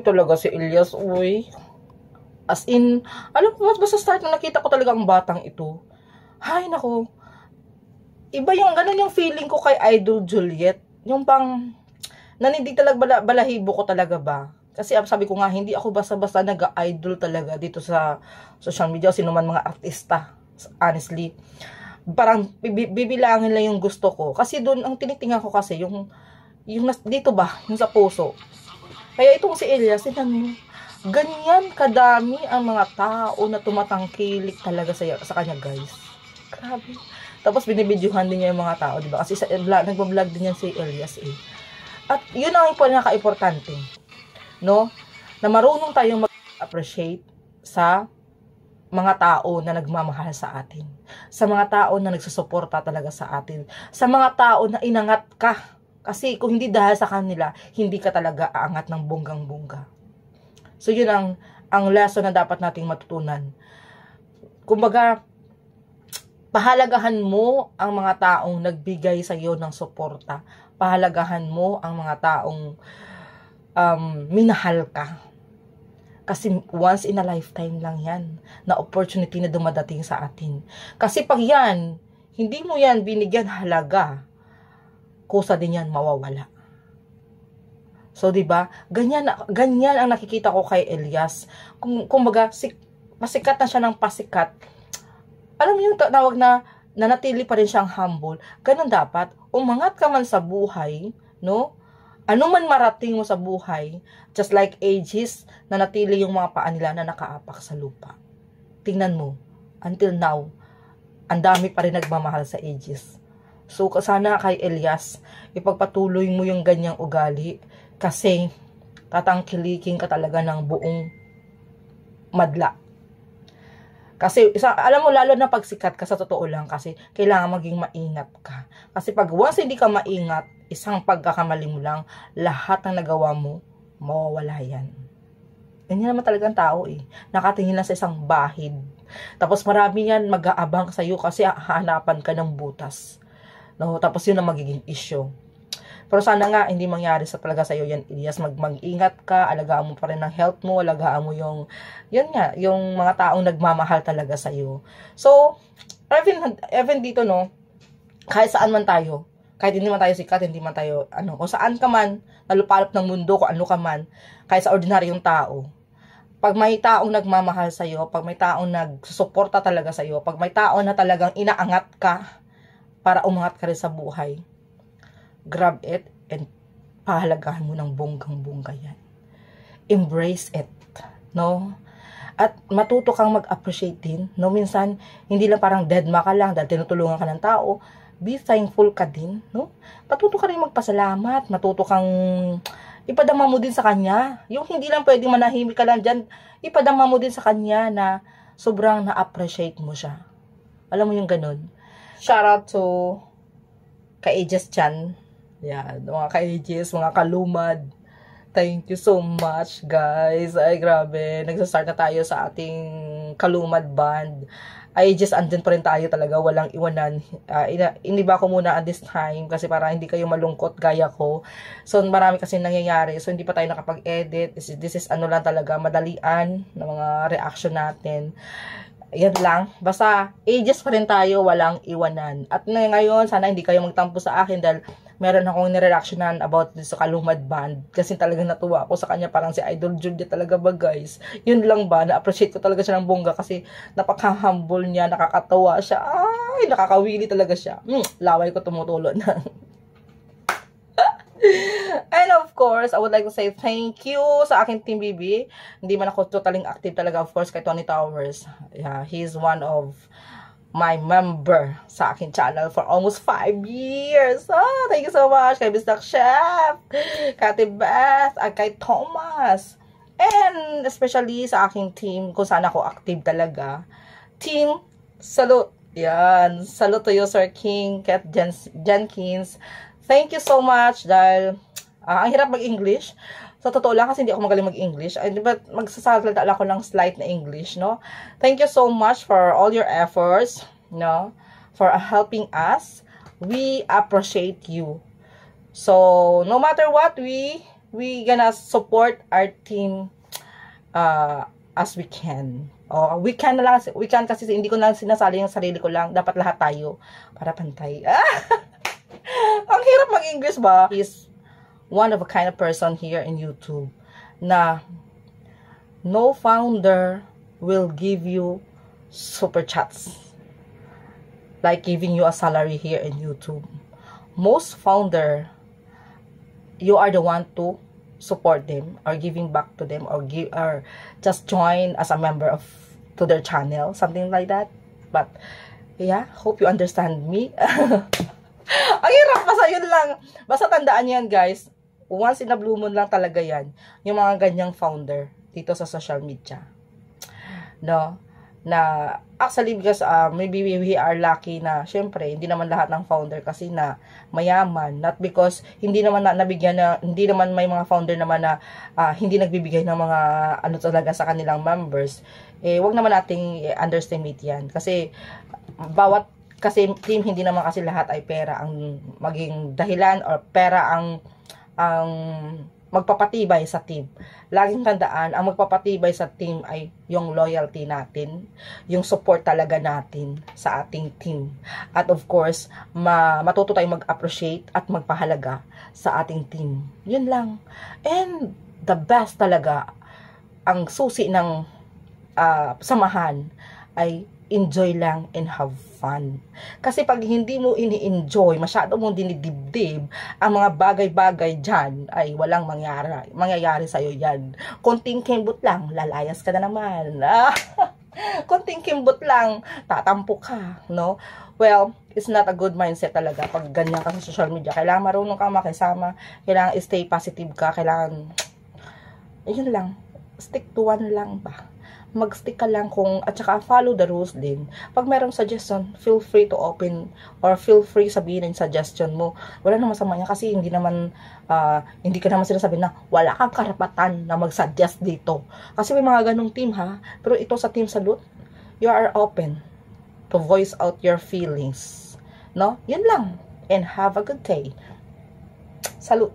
talaga si Elias, uy. As in, alam mo, basta start na nakita ko talaga ang batang ito. Hay, nako. Iba yung, ganun yung feeling ko kay Idol Juliet. Yung pang, nanindig talaga, balahibo ko talaga ba? Kasi sabi ko nga, hindi ako basta-basta nag-idol talaga dito sa social media o sino man mga artista. Honestly. Parang bibilangin lang yung gusto ko. Kasi doon, ang tinitingnan ko kasi, yung dito ba? Yung sa puso. Kaya itong si Elias, ganyan kadami ang mga tao na tumatangkilik talaga sa kanya, guys. Grabe. Tapos binibidyohan din niya yung mga tao, diba? Kasi nagbablog din yan si Elias eh. At yun ang pinaka-importante, no? Na marunong tayong mag-appreciate sa mga tao na nagmamahal sa atin. Sa mga tao na nagsusuporta talaga sa atin. Sa mga tao na inangat ka. Kasi kung hindi dahil sa kanila, hindi ka talaga aangat ng bonggang-bongga. So yun ang lesson na dapat nating matutunan. Kumbaga, pahalagahan mo ang mga taong nagbigay sa iyo ng suporta. Pahalagahan mo ang mga taong minahal ka. Kasi once in a lifetime lang yan na opportunity na dumadating sa atin. Kasi pag yan, hindi mo yan binigyan halaga, kusa din yan mawawala. So, diba? Ganyan ang nakikita ko kay Elias. Kumbaga, pasikat na siya ng pasikat. Alam mo yung tawag na nanatili pa rin siyang humble. Ganun dapat. Umangat ka man sa buhay, no? Ano man marating mo sa buhay, just like Aegis, nanatili yung mga paa nila na nakaapak sa lupa. Tingnan mo, until now, ang dami pa rin nagmamahal sa Aegis. So, sana kay Elias, ipagpatuloy mo yung ganyang ugali, kasi tatangkilikin ka talaga ng buong madla. Kasi, alam mo, lalo na pagsikat ka, sa totoo lang, kasi kailangan maging maingat ka. Kasi pag once hindi ka maingat, isang pagkakamali mo lang, lahat ng nagawa mo, mawawala yan. Ganyan naman talagang tao eh. Nakatingin lang sa isang bahid. Tapos marami yan mag-aabang sa'yo kasi hahanapan ka ng butas. No? Tapos yun ang magiging issue. Pero sana nga, hindi mangyari sa talaga sa'yo yan, Elias. Mag-ingat ka, alagaan mo pa rin ang health mo, alagaan mo yung, yun nga, yung mga taong nagmamahal talaga sa'yo. So, even dito, no, kahit saan man tayo, kahit hindi man tayo sikat, hindi man tayo, kung saan ka man, nalupalop ng mundo, kung ano ka man, kahit sa ordinaryong tao, pag may taong nagmamahal sa'yo, pag may taong nagsusuporta talaga sa'yo, pag may taong na talagang inaangat ka, para umangat ka rin sa buhay, grab it and pahalagahan mo ng bonggang-bongga yan. Embrace it, no? At matuto kang mag-appreciate din, no? Minsan, hindi lang parang deadma ka lang dahil tinutulungan ka ng tao, be thankful ka din, no? Matuto ka rin magpasalamat, matuto kang ipadama mo din sa kanya. Yung hindi lang pwedeng manahimik ka lang dyan, ipadama mo din sa kanya na sobrang na-appreciate mo siya. Alam mo yung ganun? Shout out to ka-Aegis Chan. Yan, mga ka-Aegis, mga kalumad. Thank you so much, guys. Ay, grabe. Nagsastart na tayo sa ating kalumad band. Aegis, andyan pa rin tayo talaga. Walang iwanan. Iniba ko muna at this time kasi para hindi kayo malungkot gaya ko. So, marami kasi nangyayari. So, hindi pa tayo nakapag-edit. This is ano lang talaga, madalian na mga reaction natin. Yan lang. Basta, Aegis pa rin tayo, walang iwanan. At ngayon, sana hindi kayo magtampo sa akin dahil meron akong nire-reactionan about sa kalumad band. Kasi talagang natuwa ako sa kanya. Parang si Idol Julia talaga ba, guys? Yun lang ba? Na-appreciate ko talaga siya ng bongga kasi napaka-humble niya, nakakatawa siya. Ay, nakakawili talaga siya. Laway ko tumutulo na. And of course, I would like to say thank you sa aking Team BB. Hindi man ako totaling active talaga, of course, kay Tony Towers. Yeah, he's one of my member sa aking channel for almost 5 years. Thank you so much kay Bisdak Chef, Kati Beth, at kay Thomas. And especially sa aking team, kung saan ako active talaga. Team, salute. Yan, salute to you, Sir King, Kat Jenkins. Thank you so much dahil ang hirap mag-English. Sa totoo lang kasi hindi ako magaling mag-English. But magsasalita lang ako ng slight na English, no? Thank you so much for all your efforts, no? For helping us. We appreciate you. So, no matter what, we we gonna support our team as we can. We can na lang, we can kasi hindi ko na sinasali yung sarili ko lang. Dapat lahat tayo para pantay. Ang hirap mag-English ba? Is one of a kind of person here in YouTube na no founder will give you super chats like giving you a salary here in YouTube. Most founder, you are the one to support them or giving back to them or just join as a member of to their channel, something like that. But yeah, hope you understand me. Ang hirap, basta yun lang. Basta tandaan yan, guys. Once in a blue moon lang talaga yan. Yung mga ganyang founder dito sa social media. No? Na actually because maybe we are lucky na syempre hindi naman lahat ng founder kasi na mayaman, not because hindi naman nabigyan na, hindi naman may mga founder naman na hindi nagbibigay ng mga ano talaga sa kanilang members. Wag naman nating underestimate yan kasi bawat kasi team, hindi naman kasi lahat ay pera ang maging dahilan or pera ang magpapatibay sa team. Laging tandaan, ang magpapatibay sa team ay yung loyalty natin, yung support talaga natin sa ating team. At of course, matuto tayong mag-appreciate at magpahalaga sa ating team. Yun lang. And the best talaga, ang susi ng samahan ay enjoy lang and have fun. Kasi pag hindi mo ini-enjoy, masyado mong dinidibdib, ang mga bagay-bagay dyan ay walang mangyayari sa'yo yan. Konting kimbot lang, lalayas ka na naman. Konting kimbot lang, tatampo ka, no? Well, it's not a good mindset talaga pag ganyan ka sa social media. Kailangan marunong ka makisama, kailangan stay positive ka, kailangan, yun lang, stick to one lang ba? Mag-stick ka lang at saka follow the rules din. Pag merong suggestion, feel free to open or feel free sabihin yung suggestion mo. Wala namang masama niya kasi hindi ka naman sinasabi na wala kang karapatan na mag-suggest dito. Kasi may mga ganong team ha. Pero ito sa Team Salute, you are open to voice out your feelings. No? Yun lang. And have a good day. Salute.